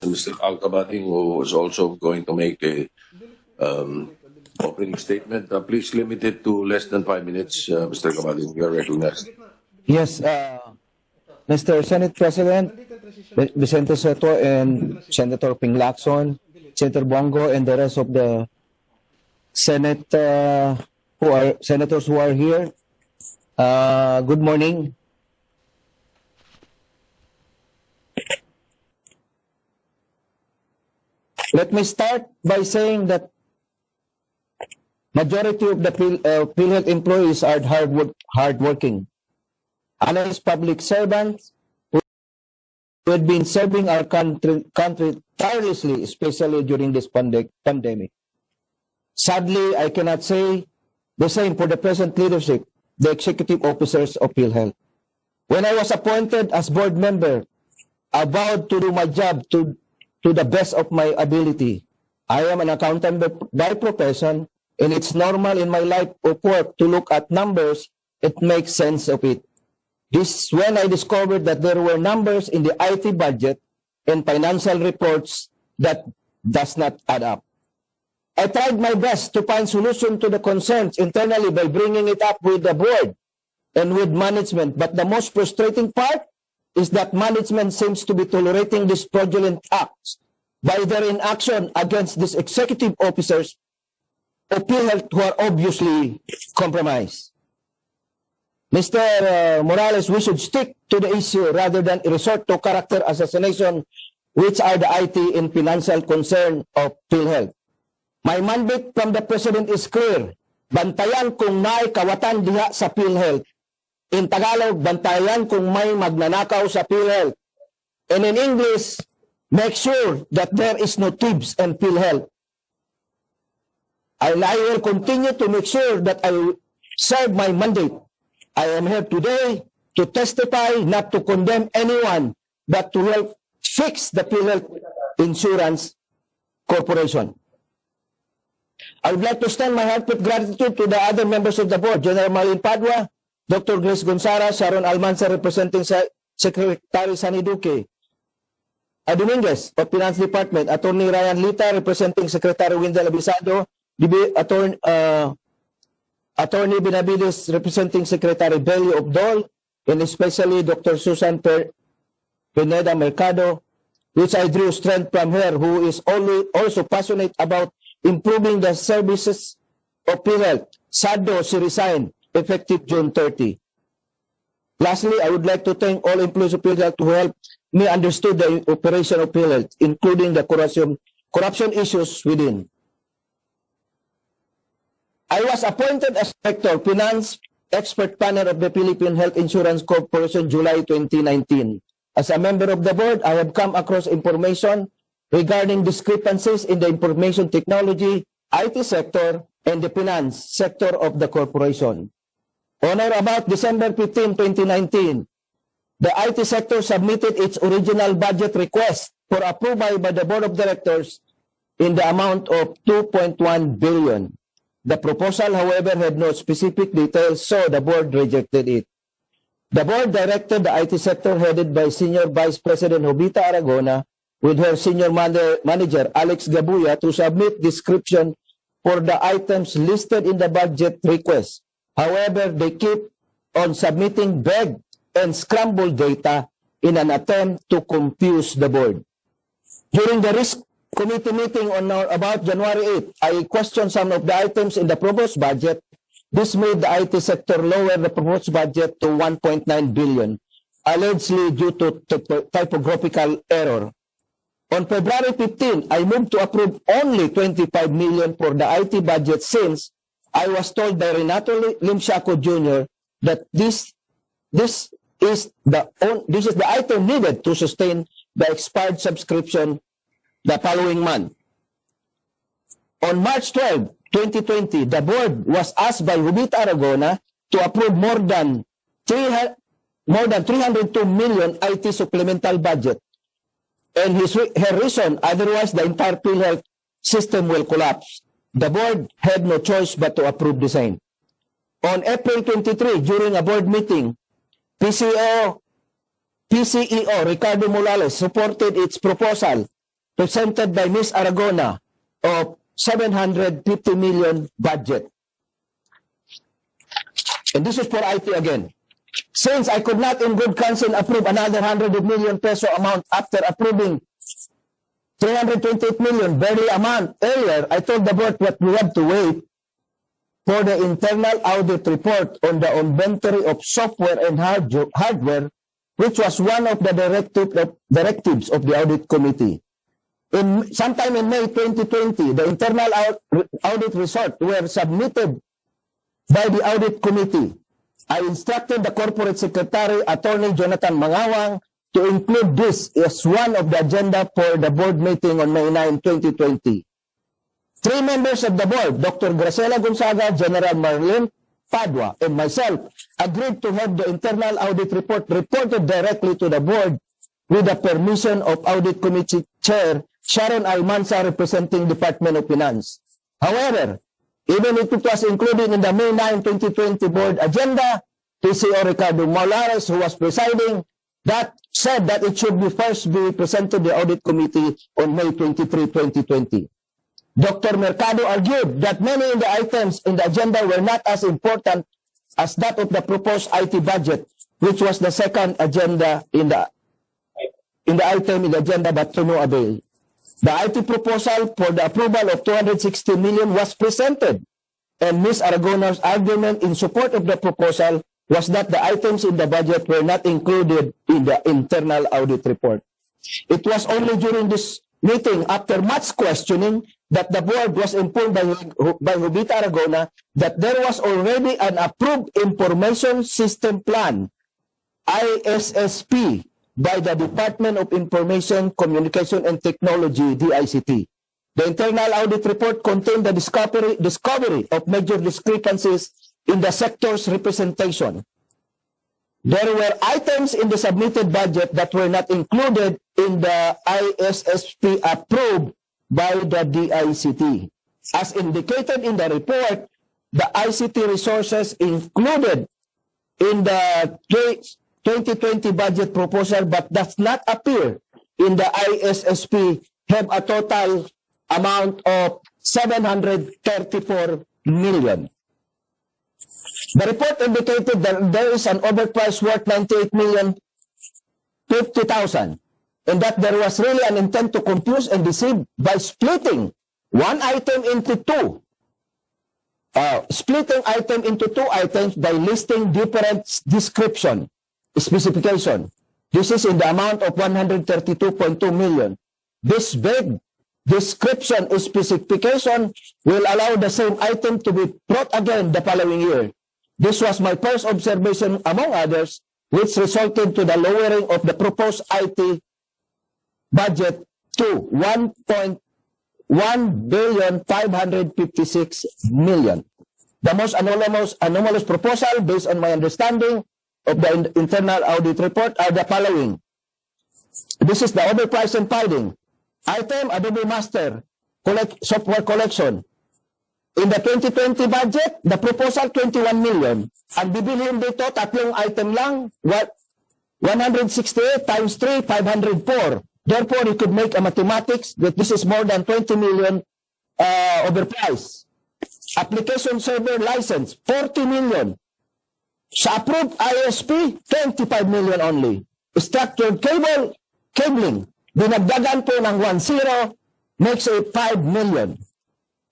Mr. Alcabating, who is also going to make a opening statement. Please limit it to less than 5 minutes, Mr. Alcabating. You are recognized. Yes, Mr. Senate President, Vicente Soto and Senator Ping Lacson, Senator Bongo, and the rest of the Senate senators who are here. Good morning. Let me start by saying that majority of the Philhealth employees are hardworking, honest public servants who have been serving our country tirelessly, especially during this pandemic. Sadly, I cannot say the same for the present leadership, the executive officers of Philhealth. When I was appointed as board member, I vowed to do my job to the best of my ability. I am an accountant by profession, and it's normal in my life of work to look at numbers. It makes sense of it. This when I discovered that there were numbers in the IT budget and financial reports that does not add up. I tried my best to find solution to the concerns internally by bringing it up with the board and with management, but the most frustrating part is that management seems to be tolerating these fraudulent acts by their inaction against these executive officers of Philhealth who are obviously compromised. Mr. Morales, we should stick to the issue rather than resort to character assassination, which are the IT and financial concern of Philhealth. My mandate from the President is clear. Bantayan kung may kawatan diha sa Philhealth. In Tagalog, bantayan kung may magnanakaw sa Philhealth. And in English, make sure that there is no thieves in Philhealth. And I will continue to make sure that I serve my mandate. I am here today to testify, not to condemn anyone, but to help fix the Philhealth Insurance Corporation. I would like to extend my heartfelt gratitude to the other members of the board, General Marlene Padua, Dr. Grace Gonzara, Sharon Almanza, representing Secretary Sani Duque, Dominguez of Finance Department, Attorney Ryan Lita, representing Secretary Wendell Abisado, Attorney Benavides, representing Secretary Belly of Dole, and especially Dr. Susan Pineda Mercado, which I drew strength from her, who is also passionate about improving the services of Philhealth. Sado, she resigned, effective June 30. Lastly, I would like to thank all employees of Philhealth who helped me understand the operation of Philhealth, including the corruption issues within. I was appointed as Director, Finance Expert Panel of the Philippine Health Insurance Corporation, July 2019. As a member of the board, I have come across information regarding discrepancies in the information technology, IT sector, and the finance sector of the corporation. On or about December 15, 2019, the IT sector submitted its original budget request for approval by the Board of Directors in the amount of 2.1 billion. The proposal, however, had no specific details, so the board rejected it. The board directed the IT sector headed by Senior Vice President Jovita Aragona with her senior manager Alex Gabuya to submit description for the items listed in the budget request. However, they keep on submitting vague and scrambled data in an attempt to confuse the board. During the risk committee meeting on about January 8, I questioned some of the items in the proposed budget. This made the IT sector lower the proposed budget to 1.9 billion, allegedly due to typographical error. On February 15, I moved to approve only 25 million for the IT budget since I was told by Renato Limsiaco Jr. that this is the item needed to sustain the expired subscription the following month. On March 12, 2020, the board was asked by Jovita Aragona to approve more than 302 million IT supplemental budget. And her reason, otherwise the entire Philhealth system will collapse. The board had no choice but to approve the same. On April 23, during a board meeting, PCEO Ricardo Morales supported its proposal presented by Ms. Aragona of 750 million budget. And this is for IT again. Since I could not in good conscience approve another 100 million peso amount after approving 328 million very amount earlier, I told the board that we have to wait for the internal audit report on the inventory of software and hardware, which was one of the directives of the audit committee. Sometime in May 2020, the internal audit results were submitted by the audit committee. I instructed the corporate secretary, Attorney Jonathan Mangawang, to include this as one of the agenda for the board meeting on May 9, 2020. 3 members of the board, Dr. Graciela Gonzaga, General Marlene Padua, and myself, agreed to have the internal audit report reported directly to the board with the permission of Audit Committee Chair Sharon Almanza, representing Department of Finance. However, even if it was included in the May 9, 2020 board agenda, PCO Ricardo Molares, who was presiding, that said that it should first be presented to the Audit Committee on May 23, 2020. Dr. Mercado argued that many of the items in the agenda were not as important as that of the proposed IT budget, which was the second agenda in the item in the agenda, but to no avail. The IT proposal for the approval of 260 million was presented, and Ms. Aragona's argument in support of the proposal was that the items in the budget were not included in the internal audit report. It was only during this meeting, after much questioning, that the board was informed by Jovita Aragona that there was already an approved information system plan, ISSP, by the Department of Information, Communication and Technology, DICT. The internal audit report contained the discovery of major discrepancies in the sector's representation. There were items in the submitted budget that were not included in the ISSP approved by the DICT. As indicated in the report, the ICT resources included in the 2020 budget proposal but does not appear in the ISSP have a total amount of 734 million. The report indicated that there is an overprice worth 98,050,000 and that there was really an intent to confuse and deceive by splitting one item into two. Splitting item into two items by listing different specification. This is in the amount of 132.2 million. This vague description and specification will allow the same item to be brought again the following year. This was my first observation among others, which resulted to the lowering of the proposed IT budget to 1,556,000,000. The most anomalous proposal, based on my understanding of the internal audit report, are the following. This is the overprice and finding. Item, Adobe Master software collection. In the 2020 budget, the proposal 21 million. Ang bibilhin dito, tatlong item lang, 168 times 3, 504. Therefore, you could make a mathematics that this is more than 20 million overprice. Application server license, 40 million. Sa approved ISP, 25 million only. Structured cabling, dinagdagan po ng 10, makes it 5 million.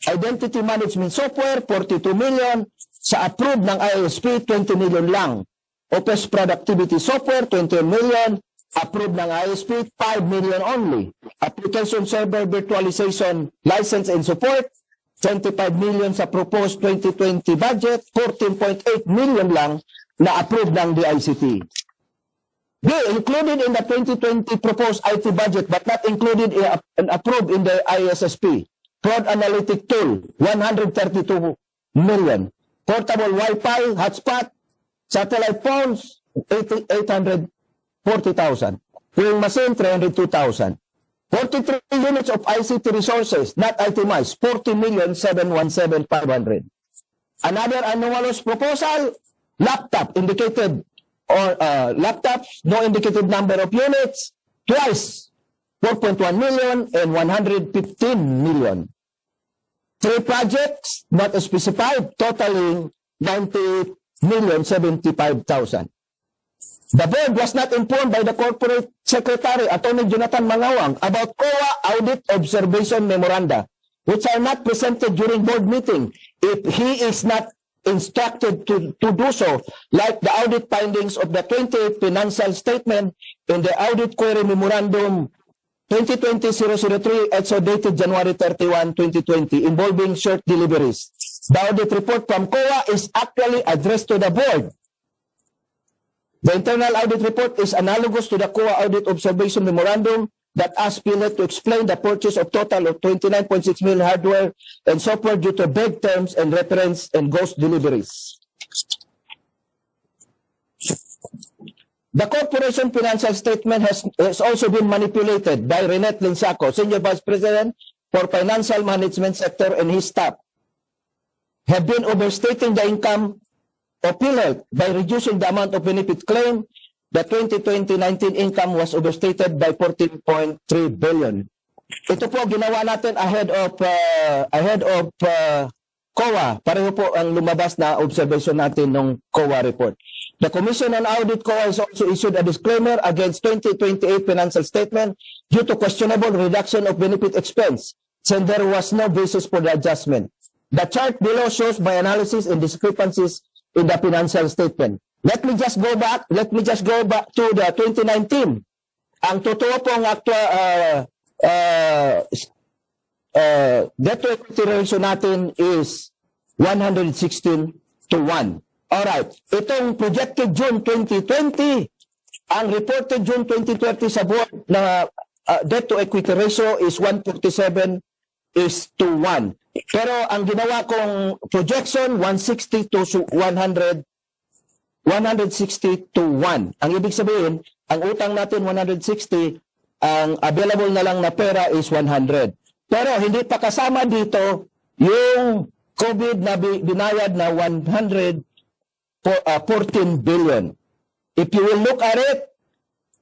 Identity management software, 42 million. Sa approved ng ISP, 20 million lang. Office productivity software, 20 million. Approved ng ISP, 5 million only. Application server virtualization license and support, 25 million sa proposed 2020 budget, 14.8 million lang na approved ng DICT. They included in the 2020 proposed IT budget but not included and approved in the ISSP. Fraud analytic tool, 132 million. Portable Wi-Fi, hotspot, satellite phones, 840,000. Queuing machine, 302,000. 43 units of ICT resources, not itemized, 40,717,500. Another anomalous proposal, laptop indicated, or laptops, no indicated number of units, twice. 4.1 million, and 115 million. 3 projects not specified, totaling 90,075,000. The board was not informed by the corporate secretary, Attorney Jonathan Mangawang, about COA audit observation memoranda, which are not presented during board meeting. If he is not instructed to do so, like the audit findings of the 20 financial statement in the audit query memorandum 2020-003, EXO dated January 31, 2020, involving short deliveries. The audit report from COA is actually addressed to the board. The internal audit report is analogous to the COA audit observation memorandum that asks Philhealth to explain the purchase of total of 29.6 million hardware and software due to vague terms and reference and ghost deliveries. The corporation financial statement has also been manipulated by Renette Linsaco, Senior Vice President for Financial Management Sector, and his staff have been overstating the income of Philhealth by reducing the amount of benefit claim. The 2020-19 income was overstated by 14.3 billion. Ito po ginawa natin ahead of COA. Pareho po ang lumabas na observation natin ng COA report. The Commission on Audit COA has also issued a disclaimer against 2028 financial statement due to questionable reduction of benefit expense, since there was no basis for the adjustment. The chart below shows my analysis and discrepancies in the financial statement. Let me just go back to the 2019. Ang totoo pong debt to equity ratio natin is 116:1. Alright, itong projected June 2020, ang reported June 2020 sa board na debt to equity ratio is 147:1. Pero ang ginawa kong projection, 160:100. Ang ibig sabihin, ang utang natin 160, ang available na lang na pera is 100. Pero hindi pa kasama dito yung COVID na binayad na 14 billion. If you will look at it,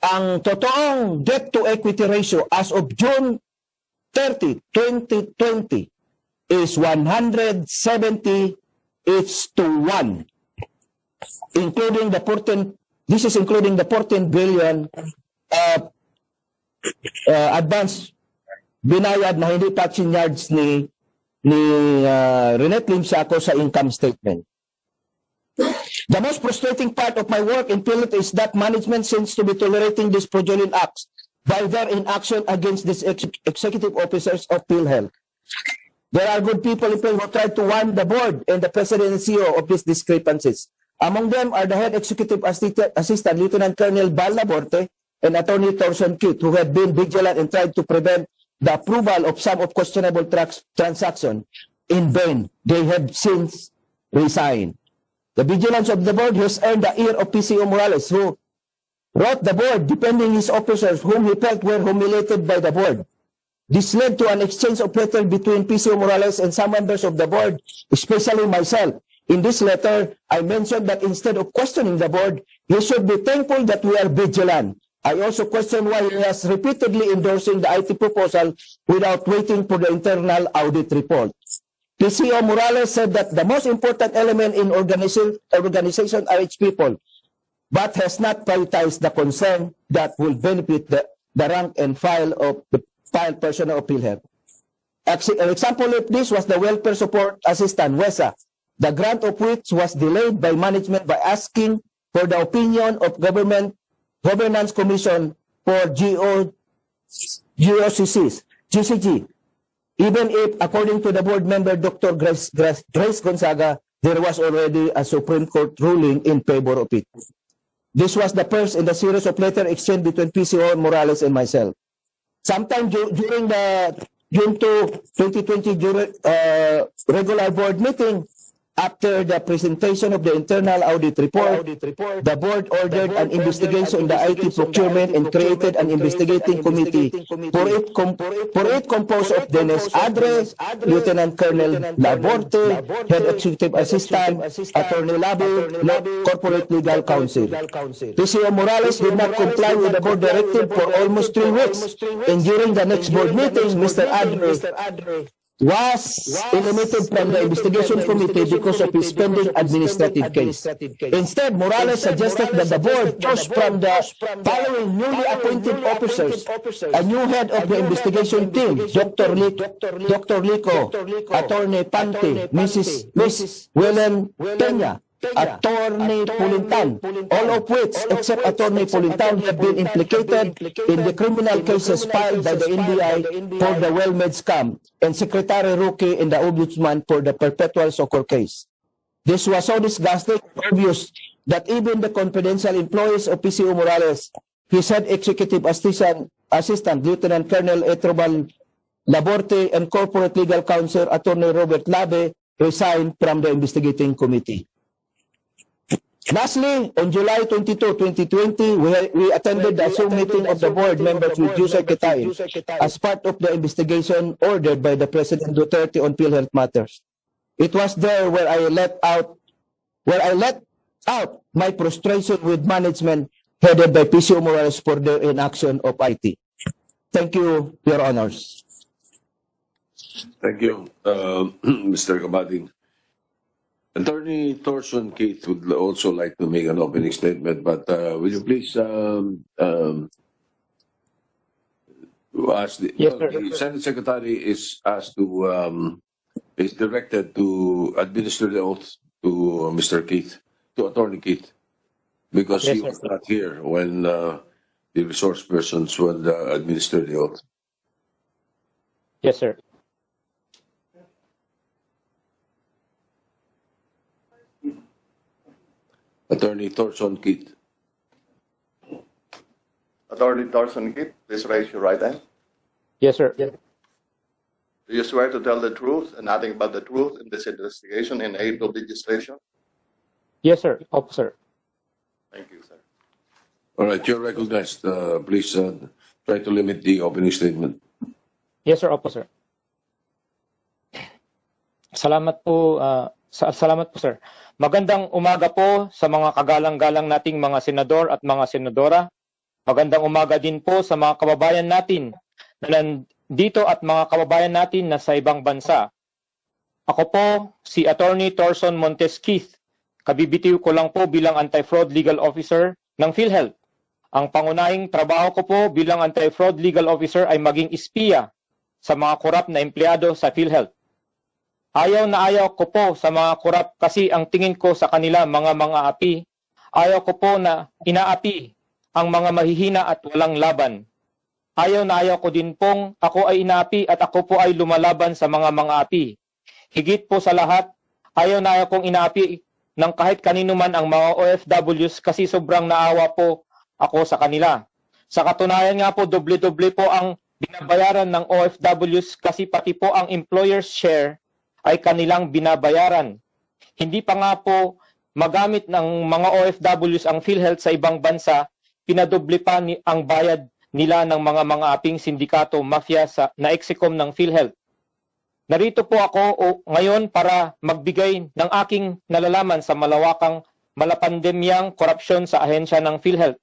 ang totoong debt to equity ratio as of June 30, 2020 is 170:1. Including the 14, this is including the 14 billion advance binayad na hindi pa chinyards ni Renette Linsaco sa income statement. The most frustrating part of my work in Philhealth is that management seems to be tolerating these fraudulent acts by their inaction against these executive officers of Philhealth. There are good people in Philhealth who try to warn the board and the president and CEO of these discrepancies. Among them are the head executive assistant, Lieutenant Colonel Bal Laborte, and Attorney Thorson Cute, who had been vigilant and tried to prevent the approval of some of questionable transactions. In vain, they have since resigned. The vigilance of the board has earned the ear of PCO Morales, who wrote the board defending his officers whom he felt were humiliated by the board. This led to an exchange of letters between PCO Morales and some members of the board, especially myself. In this letter, I mentioned that instead of questioning the board, he should be thankful that we are vigilant. I also question why he has repeatedly endorsing the IT proposal without waiting for the internal audit report. PCO Morales said that the most important element in organization are its people, but has not prioritized the concern that will benefit the rank and file of the file personnel of Philhealth. An example of this was the welfare support assistant, WESA, the grant of which was delayed by management by asking for the opinion of Governance Commission for GCG. Even if, according to the board member, Dr. Grace Gonzaga, there was already a Supreme Court ruling in favor of it. This was the first in the series of letter exchange between PCO Morales and myself. Sometime during the June 2, 2020 regular board meeting, After the presentation of the internal audit report, the board ordered an investigation in the IT procurement and created an investigating committee for it composed of Dennis Adre, Lieutenant Colonel Laborte, Head Executive Assistant, Attorney Labi, Corporate Legal Counsel. PCO Morales did not comply with the board directive for almost 3 weeks, and during the next board meeting, Mr. Adre was eliminated from the investigation committee because of his pending administrative case. Instead, Morales suggested that the board choose from the following newly appointed officers a new head of the investigation team, Dr. Lico, Attorney Pante, Mrs. Willen Peña, Attorney Pulintan, all of which, except Attorney Pulintan, have been implicated in the criminal cases filed by the NBI for the WellMed scam, and Secretary Rookie in the Ombudsman for the Perpetual Soccer case. This was so disgusting and obvious that even the confidential employees of PCO Morales, his head executive assistant Lieutenant Colonel Etrobal Laborte, and corporate legal counsel Attorney Robert Labe resigned from the investigating committee. Lastly, on July 22, 2020, we attended the Zoom meeting of the board members with Yusay Kitay as part of the investigation ordered by the President Duterte on Philhealth matters. It was there where I let out my frustration with management headed by PCO Morales for their inaction of IT. Thank you, Your Honors. Thank you, Mr. Kabading. Attorney Thorson Keith would also like to make an opening statement, but will you please ask the, Yes, the Senate Secretary is asked to is directed to administer the oath to Mr. Keith, to Attorney Keith, because Yes, he sir. was not here when the resource persons would administer the oath. Yes, sir. Attorney Thorson Keith. Attorney Thorson Keith, please raise your right hand. Yes, sir. Do you swear to tell the truth and nothing but the truth in this investigation in aid of legislation? Yes, sir. Opo, sir. Thank you, sir. All right, you're recognized. Please try to limit the opening statement. Yes, sir. Opo, sir. Salamat po, salamat po, sir. Magandang umaga po sa mga kagalang-galang nating mga senador at mga senadora. Magandang umaga din po sa mga kababayan natin na nandito at mga kababayan natin na sa ibang bansa. Ako po si Attorney Thorson Montes Keith. Kabibitiw ko lang po bilang Anti-Fraud Legal Officer ng Philhealth. Ang pangunahing trabaho ko po bilang Anti-Fraud Legal Officer ay maging espiya sa mga korap na empleyado sa Philhealth. Ayaw na ayaw ko po sa mga korap kasi ang tingin ko sa kanila mga api. Ayaw ko po na inaapi ang mga mahihina at walang laban. Ayaw na ayaw ko din pong ako ay inaapi at ako po ay lumalaban sa mga api. Higit po sa lahat, ayaw na ayaw kong inaapi ng kahit kanino man ang mga OFWs kasi sobrang naawa po ako sa kanila. Sa katunayan nga po, doble-doble po ang binabayaran ng OFWs kasi pati po ang employer's share ay kanilang binabayaran. Hindi pa nga po magamit ng mga OFWs ang Philhealth sa ibang bansa, pinadoble pa ang bayad nila ng mga aping sindikato, mafia na execom ng Philhealth. Narito po ako ngayon para magbigay ng aking nalalaman sa malawakang malapandemyang korupsyon sa ahensya ng Philhealth.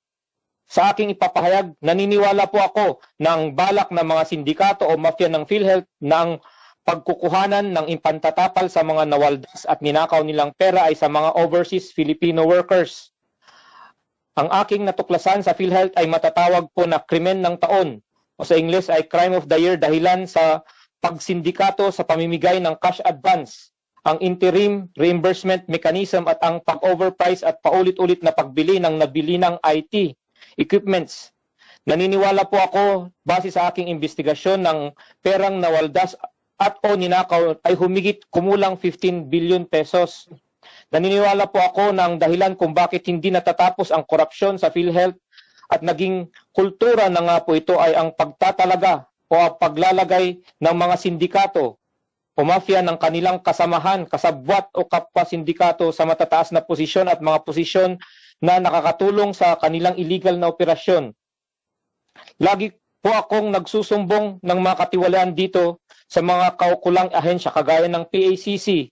Sa aking ipapahayag, naniniwala po ako ng balak ng mga sindikato o mafia ng Philhealth ng pagkukuhanan ng impantatapal sa mga nawaldas at ninakaw nilang pera ay sa mga overseas Filipino workers. Ang aking natuklasan sa Philhealth ay matatawag po na krimen ng taon o sa English ay crime of the year dahilan sa pagsindikato sa pamimigay ng cash advance, ang interim reimbursement mechanism at ang pag-overprice at paulit-ulit na pagbili ng nabili ng IT equipments. Naniniwala po ako base sa aking investigasyon ng perang nawaldas at o ninakaw ay humigit kumulang 15 billion pesos. Naniniwala po ako ng dahilan kung bakit hindi natatapos ang korupsyon sa Philhealth at naging kultura na nga po ito ay ang pagtatalaga o ang paglalagay ng mga sindikato o mafia ng kanilang kasamahan, kasabwat o kapwa sindikato sa matataas na posisyon at mga posisyon na nakakatulong sa kanilang illegal na operasyon. Lagi po akong nagsusumbong ng mga katiwalaan dito sa mga kaukulang ahensya kagaya ng PACC,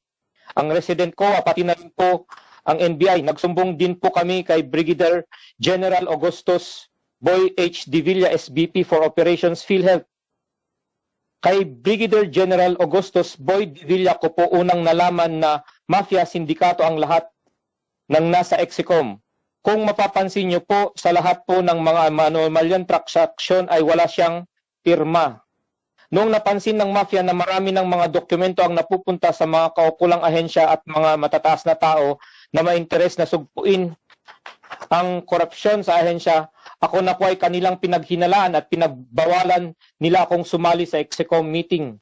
ang resident ko, pati na rin po ang NBI. Nagsumbong din po kami kay Brigadier General Augustus Boy H. Divilla, SBP for Operations Philhealth. Kay Brigadier General Augustus Boy Divilla ko po unang nalaman na mafia sindikato ang lahat ng nasa Execom. Kung mapapansin niyo po, sa lahat po ng mga anomalyan transaction ay wala siyang pirma. Noong napansin ng mafia na marami ng mga dokumento ang napupunta sa mga kaukulang ahensya at mga matataas na tao na may interes na sugpuin ang korupsyon sa ahensya, ako na po ay kanilang pinaghinalaan at pinagbawalan nila akong sumali sa Execom meeting.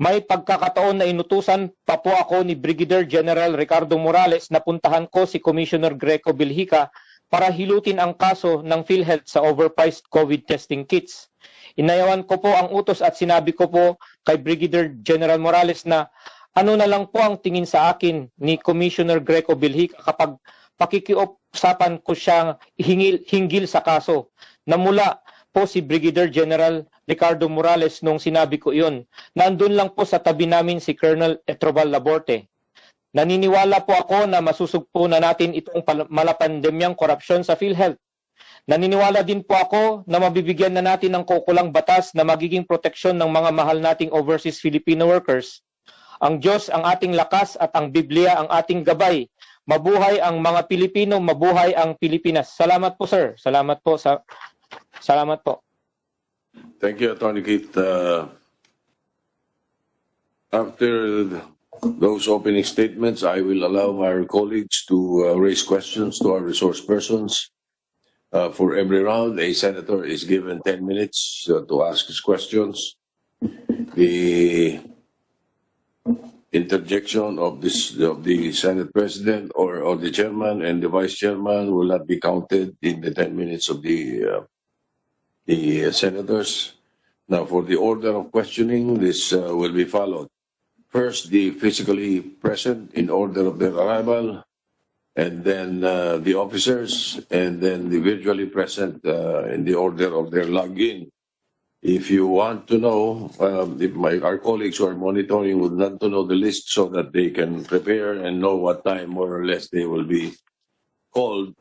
May pagkakataon na inutusan pa po ako ni Brigadier General Ricardo Morales na puntahan ko si Commissioner Greco Bilhica para hilutin ang kaso ng Philhealth sa overpriced COVID testing kits. Inayawan ko po ang utos at sinabi ko po kay Brigadier General Morales na ano na lang po ang tingin sa akin ni Commissioner Greco Bilhica kapag pakikiusapan ko siyang hinggil sa kaso. Namula po si Brigadier General Ricardo Morales nung sinabi ko iyon. Nandun lang po sa tabi namin si Colonel Etrobal Laborte. Naniniwala po ako na masusugpo na natin itong malapandemyang korupsyon sa PhilHealth. Naniniwala din po ako na mabibigyan na natin ng kaukulang batas na magiging proteksyon ng mga mahal nating overseas Filipino workers. Ang Diyos ang ating lakas at ang Biblia ang ating gabay. Mabuhay ang mga Pilipino, mabuhay ang Pilipinas. Salamat po, sir. Salamat po. Salamat po. Thank you, Attorney Keith. After those opening statements, I will allow our colleagues to raise questions to our resource persons. For every round, a senator is given 10 minutes to ask his questions. The interjection of the Senate President or the Chairman and the Vice Chairman will not be counted in the 10 minutes of the senators. Now, for the order of questioning, this will be followed. First, the physically present in order of their arrival, and then the officers, and then the virtually present in the order of their login. If you want to know, if our colleagues who are monitoring would want to know the list so that they can prepare and know what time more or less they will be called,